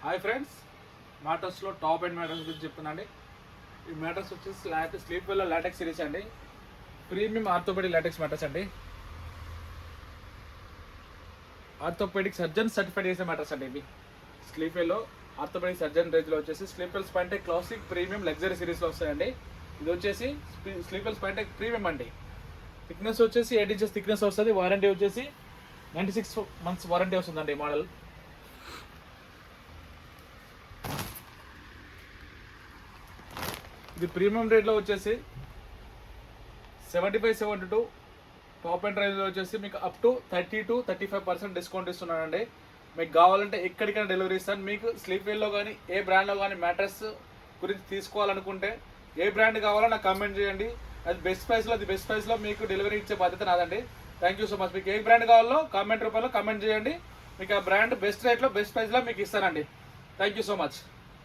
Hi friends, మ్యాటర్స్లో top and mattresses గురించి చెప్తున్నాండి. ఈ మ్యాటర్స్ వచ్చేసి స్లీప్ వెల్లో లాటెక్స్ సిరీస్ అండి. ప్రీమియం ఆర్థోపెడిక్ లాటెక్స్ మ్యాటర్స్ అండి. ఆర్థోపెడిక్ సర్జన్ సర్టిఫైడ్ చేసిన మ్యాటర్స్ అండి. ఇవి స్లీప్ వెల్లో ఆర్థోపెడిక్ సర్జన్ రేంజ్లో వచ్చేసి Sleepwell Spinetech classic premium luxury సిరీస్లో వస్తాయండి. ఇది వచ్చేసి స్లీప్ వెల్ స్పైన్టెక్ ప్రీమియం అండి. థిక్నెస్ వచ్చేసి 8 inches థిక్నెస్ వస్తుంది. వారంటీ వచ్చేసి 96 months వారంటీ వస్తుందండి ఈ మోడల్. ఇది ప్రీమియం రేట్లో వచ్చేసి 75-72, టాప్ అండ్ రేంజ్లో వచ్చేసి మీకు అప్ టు 30 to 35% డిస్కౌంట్ ఇస్తున్నానండి. మీకు కావాలంటే ఎక్కడికైనా డెలివరీ ఇస్తాను. మీకు స్లీప్ వెల్లో కానీ ఏ బ్రాండ్లో కానీ మ్యాట్రెస్ గురించి తీసుకోవాలనుకుంటే ఏ బ్రాండ్ కావాలో నాకు కామెంట్ చేయండి. అది బెస్ట్ ప్రైస్లో మీకు డెలివరీ ఇచ్చే బాధ్యత నాదండి. Thank you so much. మీకు ఏ బ్రాండ్ కావాలో కామెంట్ రూపంలో కామెంట్ చేయండి. మీకు ఆ బ్రాండ్ బెస్ట్ రేట్లో బెస్ట్ ప్రైస్లో మీకు ఇస్తానండి. Thank you so much.